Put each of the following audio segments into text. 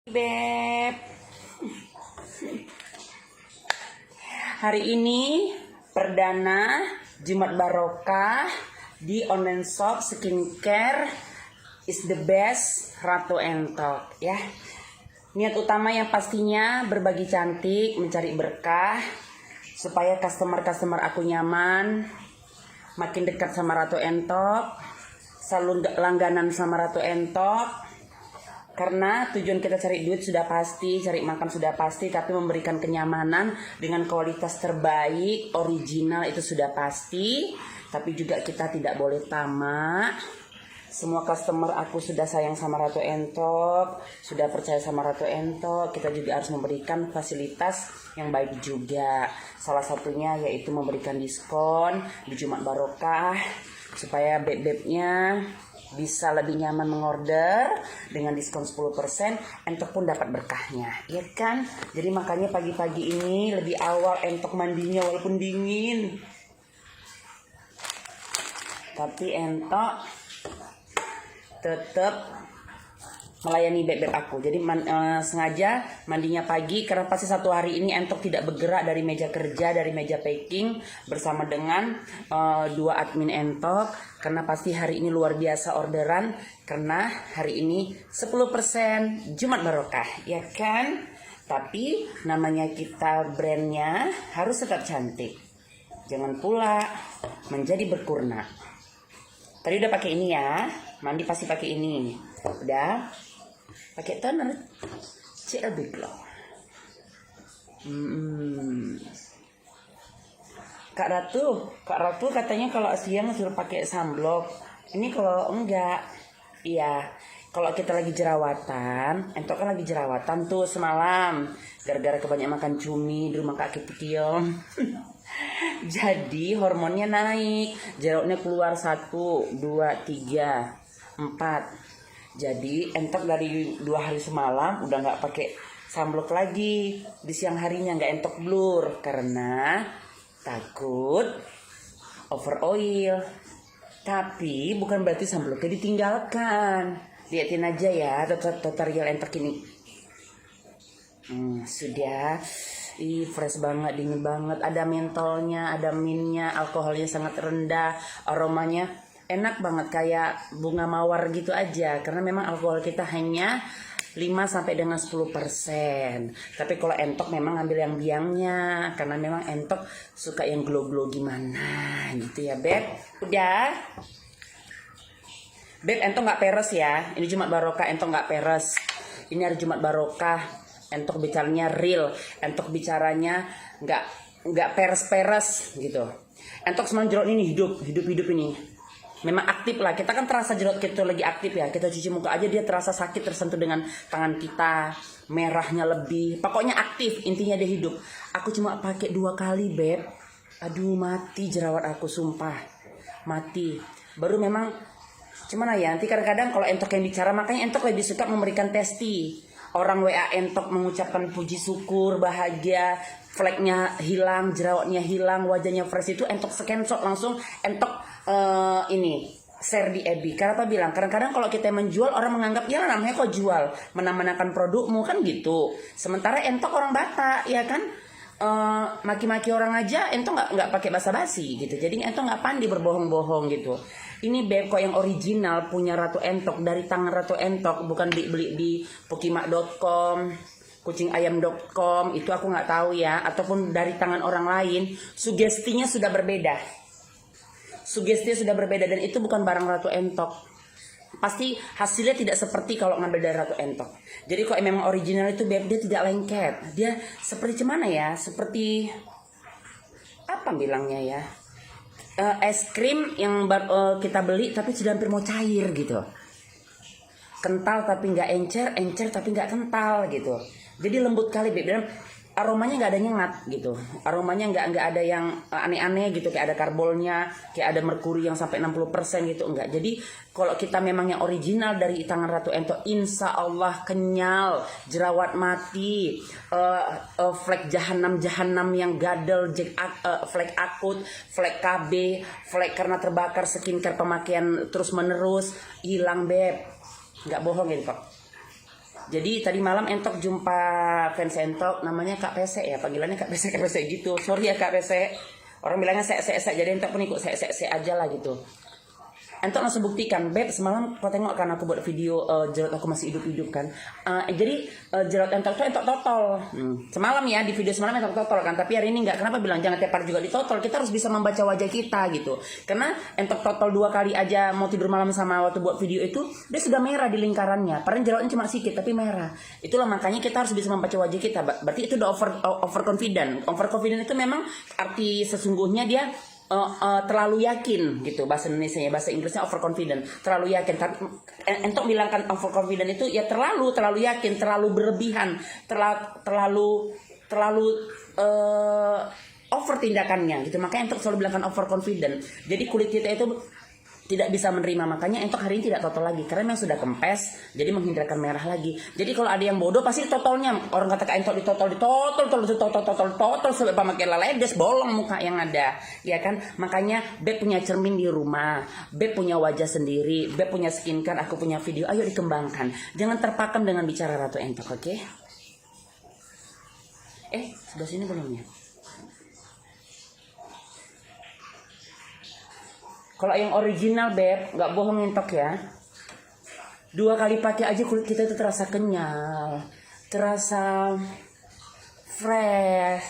Beb, hari ini perdana Jumat Barokah di online shop skincare is the best Ratu Entok ya. Niat utama yang pastinya berbagi cantik, mencari berkah supaya customer aku nyaman, makin dekat sama Ratu Entok, selalu langganan sama Ratu Entok. Karena tujuan kita cari duit sudah pasti, cari makan sudah pasti, tapi memberikan kenyamanan dengan kualitas terbaik, original itu sudah pasti. Tapi juga kita tidak boleh tamak. Semua customer aku sudah sayang sama Ratu Entok, sudah percaya sama Ratu Entok. Kita juga harus memberikan fasilitas yang baik juga. Salah satunya yaitu memberikan diskon di Jumat Barokah supaya beb-bebnya bisa lebih nyaman mengorder dengan diskon 10%. Entok pun dapat berkahnya, ya kan? Jadi makanya pagi-pagi ini lebih awal Entok mandinya walaupun dingin. Tapi Entok tetap melayani beb-beb aku. Jadi sengaja mandinya pagi karena pasti satu hari ini Entok tidak bergerak dari meja kerja, dari meja packing bersama dengan dua admin Entok, karena pasti hari ini luar biasa orderan karena hari ini 10% Jumat Barokah, ya kan? Tapi namanya kita brandnya harus tetap cantik. Jangan pula menjadi berkurna. Tadi udah pakai ini ya, mandi pasti pakai ini. Udah pakai toner CLB Glow. Kak Ratu katanya kalau siang suruh pakai sunblock. Ini kalau enggak, iya. Kalau kita lagi jerawatan, Entok kan lagi jerawatan tuh semalam gara-gara kebanyakan makan cumi di rumah Kak Kitiom. Jadi hormonnya naik, jerawatnya keluar 1, 2, 3, 4. Jadi Entok dari 2 hari semalam udah nggak pakai sunblock lagi. Di siang harinya nggak Entok blur karena takut over oil. Tapi bukan berarti sunblocknya ditinggalkan. Lihatin aja ya tutorial Entok ini. Sudah. Fresh banget, dingin banget. Ada mentolnya, ada mintnya, alkoholnya sangat rendah, aromanya enak banget kayak bunga mawar gitu aja. Karena memang alkohol kita hanya 5-10%. Tapi kalau Entok memang ambil yang biangnya, karena memang Entok suka yang glow-glow gimana gitu ya Beb. Udah Beb, Entok gak peres ya. Ini Jumat Barokah, Entok gak peres. Ini hari Jumat Barokah, Entok bicaranya real, Entok bicaranya nggak peres-peres gitu. Entok semalam jerot ini hidup ini. Memang aktif lah, kita kan terasa jerot kita lagi aktif ya. Kita cuci muka aja dia terasa sakit tersentuh dengan tangan kita, merahnya lebih. Pokoknya aktif, intinya dia hidup. Aku cuma pakai 2 kali Beb. Aduh mati jerawat aku sumpah, mati. Baru memang cuman ya nanti kadang-kadang kalau Entok yang bicara, makanya Entok lebih suka memberikan testi. Orang WA Entok mengucapkan puji syukur, bahagia, fleknya hilang, jerawatnya hilang, wajahnya fresh, itu Entok screenshot langsung Entok ini share di FB. Karena apa bilang? Kadang-kadang kalau kita menjual orang menganggap ya namanya kok jual, menamakan produkmu kan gitu. Sementara Entok orang Batak ya kan, maki-maki orang aja Entok nggak pakai basa-basi gitu. Jadi Entok nggak pandai berbohong-bohong gitu. Ini Beb kok yang original punya Ratu Entok, dari tangan Ratu Entok, bukan beli di pokimak.com, kucingayam.com, itu aku nggak tahu ya, ataupun dari tangan orang lain. Sugestinya sudah berbeda. Dan itu bukan barang Ratu Entok. Pasti hasilnya tidak seperti kalau ngambil dari Ratu Entok. Jadi kok memang original itu Beb, dia tidak lengket. Dia seperti mana ya? Seperti apa bilangnya ya? Es krim yang kita beli tapi sudah hampir mau cair gitu. Kental tapi nggak encer tapi nggak kental gitu. Jadi lembut kali Beb, dan aromanya nggak ada nyengat gitu. Aromanya nggak ada yang aneh-aneh gitu, kayak ada karbonnya, kayak ada merkuri yang sampai 60% gitu, enggak. Jadi kalau kita memang yang original dari tangan Ratu Entok, insya Allah kenyal, jerawat mati, flek jahanam yang gadel, flek akut, flek KB, flek karena terbakar skincare pemakaian terus menerus hilang Beb. Nggak bohong ini kok. Jadi tadi malam Entok jumpa fans Entok, namanya Kak Pesek ya, panggilannya Kak Pesek gitu. Sorry ya Kak Pesek. Orang bilangnya sek, jadi Entok pun ikut sek aja lah gitu. Entok langsung buktikan, Beb, semalam kau tengok kan aku buat video jerat aku masih hidup kan. Jadi jerat Entok tuh Entok totol. Semalam ya, di video semalam Entok totol kan. Tapi hari ini enggak. Kenapa bilang jangan tiap hari juga ditotol? Kita harus bisa membaca wajah kita gitu. Karena Entok totol 2 kali aja mau tidur malam sama waktu buat video itu, dia sudah merah di lingkarannya. Padahal jeratnya cuma sedikit tapi merah. Itulah makanya kita harus bisa membaca wajah kita. Berarti itu udah overconfident. Overconfident itu memang arti sesungguhnya dia terlalu yakin gitu, bahasa Indonesianya, bahasa Inggrisnya overconfident, terlalu yakin. Tapi Entok bilang kan overconfident itu ya terlalu yakin, terlalu berlebihan, terlalu over tindakannya gitu. Makanya Entok selalu bilang kan overconfident. Jadi kulit kita itu tidak bisa menerima, makanya Entok hari ini tidak totol lagi karena memang sudah kempes, jadi menghindarkan merah lagi. Jadi kalau ada yang bodoh pasti totolnya, orang kata Kak Entok ditotol sampai pakai leledes bolong muka yang ada, ya kan? Makanya Beb punya cermin di rumah, Beb punya wajah sendiri, Beb punya skincare, aku punya video, ayo dikembangkan. Jangan terpakem dengan bicara Ratu Entok, oke? Sebelah sini belum ya? Kalau yang original Beb, nggak bohong Entok ya. 2 kali pakai aja kulit kita itu terasa kenyal, terasa fresh,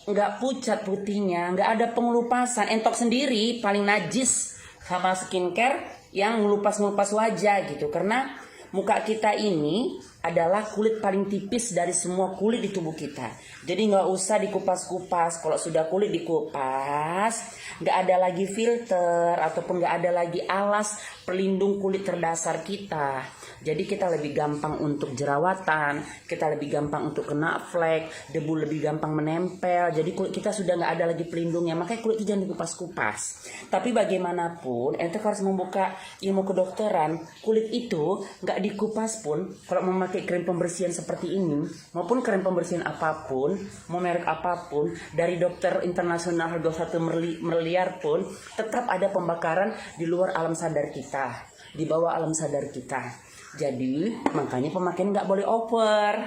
nggak pucat putihnya, nggak ada pengelupasan. Entok sendiri paling najis sama skincare yang ngelupas wajah gitu. Karena muka kita ini adalah kulit paling tipis dari semua kulit di tubuh kita. Jadi nggak usah dikupas-kupas. Kalau sudah kulit dikupas, nggak ada lagi filter ataupun nggak ada lagi alas pelindung kulit terdasar kita. Jadi kita lebih gampang untuk jerawatan, kita lebih gampang untuk kena flek, debu lebih gampang menempel. Jadi kulit kita sudah nggak ada lagi pelindungnya. Makanya kulit itu jangan dikupas-kupas. Tapi bagaimanapun, ente harus membuka ilmu kedokteran. Kulit itu nggak dikupas pun, kalau memakai krim pembersihan seperti ini, maupun krim pembersihan apapun, mau merek apapun, dari dokter internasional harga 1 miliar pun, tetap ada pembakaran di luar alam sadar kita, di bawah alam sadar kita. Jadi makanya pemakaian nggak boleh over.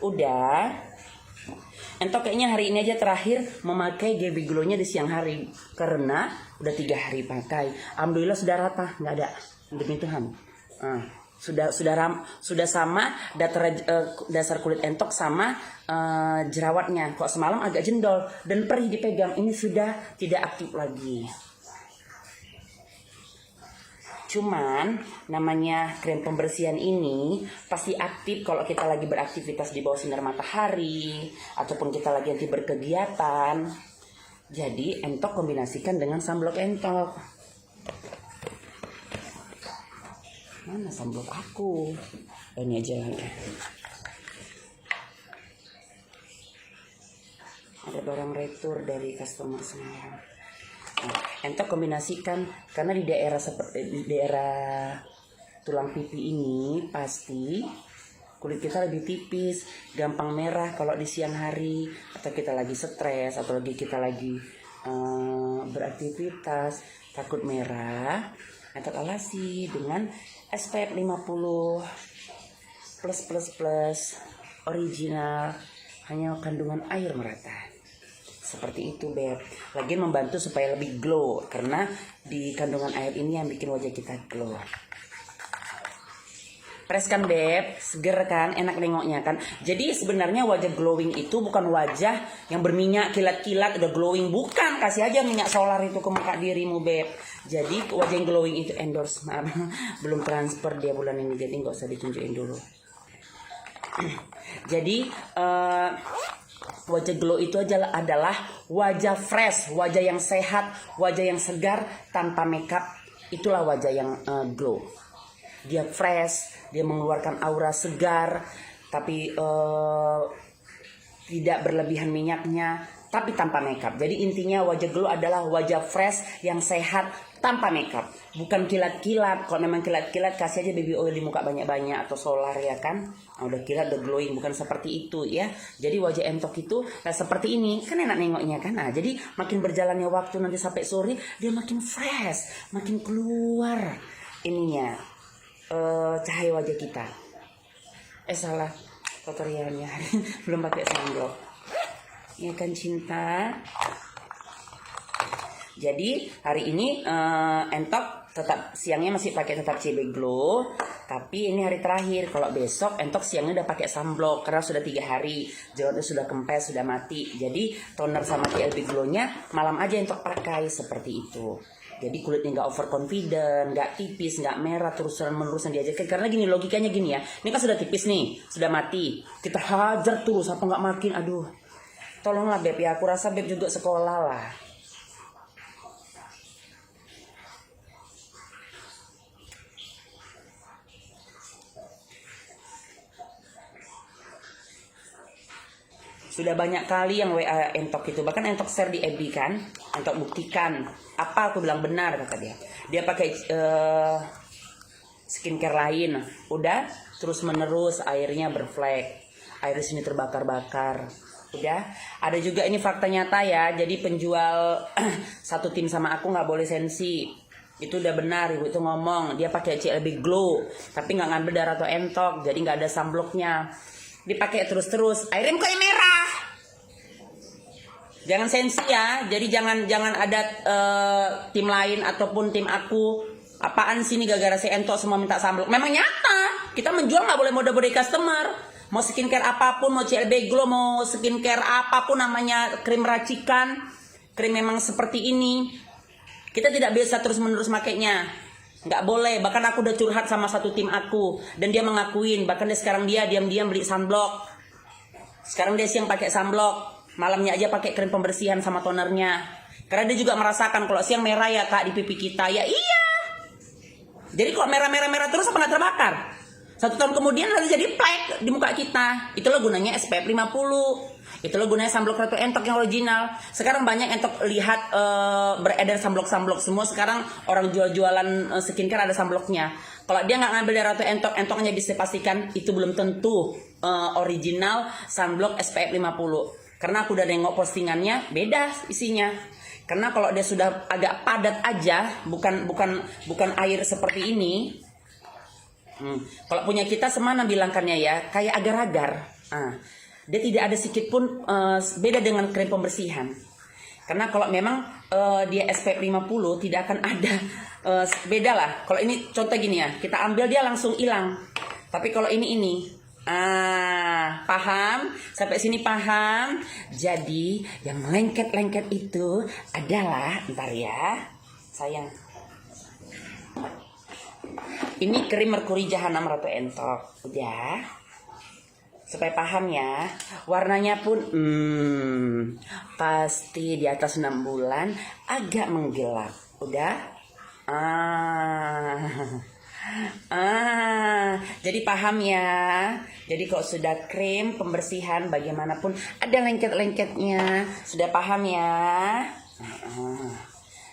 Udah, Entok kayaknya hari ini aja terakhir memakai GB Glow-nya di siang hari karena udah 3 hari pakai. Alhamdulillah sudah rata, nggak ada demi Tuhan. Sudah sama dasar kulit Entok sama jerawatnya. Kok semalam agak jendol dan perih dipegang, ini sudah tidak aktif lagi. Cuman namanya krim pembersihan ini pasti aktif kalau kita lagi beraktivitas di bawah sinar matahari ataupun kita lagi nanti berkegiatan. Jadi Entok kombinasikan dengan sunblock Entok. Mana sunblock aku? Ini aja lagi. Ada barang retur dari customer semua. Entok kombinasikan karena di daerah tulang pipi ini pasti kulit kita lebih tipis, gampang merah kalau di siang hari atau kita lagi stres atau kita lagi beraktivitas takut merah. Entok alasi dengan SPF 50 plus original, hanya kandungan air merata. Seperti itu Beb. Lagi membantu supaya lebih glow karena di kandungan air ini yang bikin wajah kita glow. Fresh kan Beb, seger kan, enak nengoknya kan. Jadi sebenarnya wajah glowing itu bukan wajah yang berminyak kilat-kilat udah glowing, bukan. Kasih aja minyak solar itu ke muka dirimu Beb. Jadi wajah yang glowing itu endorse, maaf belum transfer dia bulan ini jadi nggak usah ditunjukin dulu. Jadi wajah glow itu adalah wajah fresh, wajah yang sehat, wajah yang segar tanpa makeup. Itulah wajah yang glow. Dia fresh, dia mengeluarkan aura segar, tapi tidak berlebihan minyaknya, tapi tanpa makeup. Jadi intinya wajah glow adalah wajah fresh yang sehat tanpa makeup, bukan kilat-kilat. Kalau memang kilat-kilat kasih aja baby oil di muka banyak-banyak atau solar ya kan. Udah kilat udah glowing, bukan seperti itu ya. Jadi wajah Entok itu seperti ini kan enak nengoknya kan. Jadi makin berjalannya waktu nanti sampai sore dia makin fresh, makin keluar ininya cahaya wajah kita. Salah tutorialnya. Belum pakai sunblock. Ya kan cinta. Jadi hari ini Entok tetap siangnya masih pakai tetap CB Glow, tapi ini hari terakhir. Kalau besok Entok siangnya udah pakai sunblock karena sudah 3 hari, jerawatnya sudah kempes, sudah mati. Jadi toner sama CLB Glow-nya malam aja Entok pakai seperti itu. Jadi kulitnya nggak overconfident, nggak tipis, nggak merah terus-menerus diajarkan. Karena gini logikanya gini ya, ini kan sudah tipis nih, sudah mati. Kita hajar terus apa nggak makin, aduh. Tolonglah Beb ya, aku rasa Beb juga sekolah lah. Sudah banyak kali yang WA Entok itu, bahkan Entok share di FB kan, Entok buktikan apa aku bilang benar kata dia. Dia pakai skincare lain, udah terus menerus airnya berflek, air sini terbakar-bakar. Udah, ada juga ini fakta nyata ya. Jadi penjual satu tim sama aku nggak boleh sensi. Itu udah benar, ibu itu ngomong. Dia pakai CLB Glow, tapi nggak ngambil darah atau Entok, jadi nggak ada sunblocknya. Dipakai terus-terus, airnya mukanya merah. Jangan sensi ya. Jadi jangan ada tim lain ataupun tim aku. Apaan sih ini gara-gara si Entok semua minta sunblock. Memang nyata. Kita menjual nggak boleh mode-mode customer. Mau skincare apapun, mau CLB Glow, mau skincare apapun namanya, krim racikan, krim memang seperti ini. Kita tidak bisa terus-menerus makainya. Nggak boleh, bahkan aku udah curhat sama satu tim aku dan dia mengakuin, bahkan sekarang dia diam-diam beli sunblock. Sekarang dia siang pakai sunblock, malamnya aja pakai krim pembersihan sama tonernya. Karena dia juga merasakan kalau siang merah ya Kak di pipi kita. Ya iya. Jadi kalau merah-merah terus apa nggak terbakar? 1 tahun kemudian lalu jadi plek di muka kita. Itulah gunanya SPF 50. Itulah gunanya sunblock Ratu Entok yang original. Sekarang banyak Entok lihat beredar sunblock semua. Sekarang orang jualan skincare ada sunblocknya. Kalau dia nggak ngambil dari Ratu Entok, Entoknya bisa pastikan itu belum tentu original sunblock SPF 50. Karena aku udah nengok postingannya, beda isinya. Karena kalau dia sudah agak padat aja, bukan air seperti ini. Kalau punya kita semana bilangkannya ya, kayak agar-agar. Dia tidak ada sedikit pun beda dengan krim pembersihan. Karena kalau memang dia SPF 50 tidak akan ada beda lah. Kalau ini contoh gini ya, kita ambil dia langsung hilang. Tapi kalau ini paham? Sampai sini paham? Jadi yang lengket-lengket itu adalah, ntar ya sayang, ini krim merkuri jahanam Ratu Entok. Udah, supaya paham ya. Warnanya pun pasti di atas 6 bulan agak menggelap. Udah. Jadi paham ya. Jadi kalau sudah krim pembersihan bagaimanapun ada lengket-lengketnya. Sudah paham ya.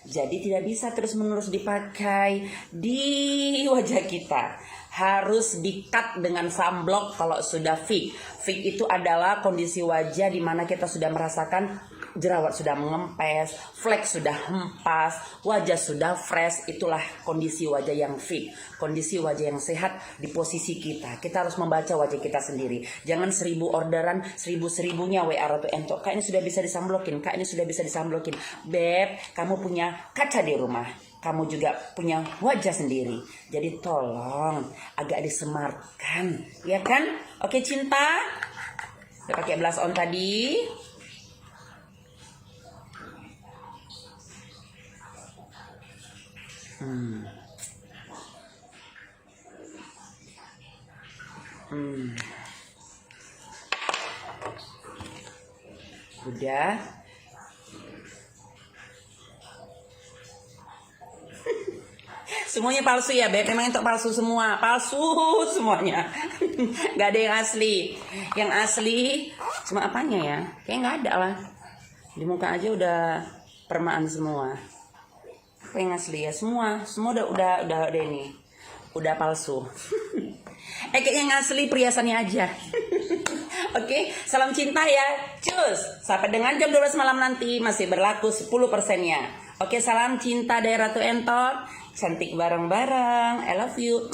Jadi tidak bisa terus-menerus dipakai di wajah kita. Harus di-cut dengan sunblock kalau sudah fix. Fix itu adalah kondisi wajah di mana kita sudah merasakan jerawat sudah mengempes, flek sudah hempas, wajah sudah fresh. Itulah kondisi wajah yang fix. Kondisi wajah yang sehat di posisi kita. Kita harus membaca wajah kita sendiri. Jangan 1000 orderan, 1000-1000-nya WA Ratu Entok. Kak ini sudah bisa disamblokin, Kak ini sudah bisa disamblokin. Beb, kamu punya kaca di rumah. Kamu juga punya wajah sendiri. Jadi tolong agak disemarkan, ya kan? Oke cinta. Udah pakai blush on tadi. Udah. Semuanya palsu ya Beb, memang Entok palsu semua. Palsu semuanya. Gak ada yang asli. Yang asli cuma apanya ya? Kayaknya gak ada lah. Di muka aja udah permaan semua. Apa yang asli ya? Semua udah ini. Udah palsu. Kayaknya yang asli perhiasannya aja. Oke, salam cinta ya. Cus. Sampai dengan jam 12 malam nanti masih berlaku 10%-nya. Oke, salam cinta dari Ratu Entok. Cantik bareng-bareng. I love you.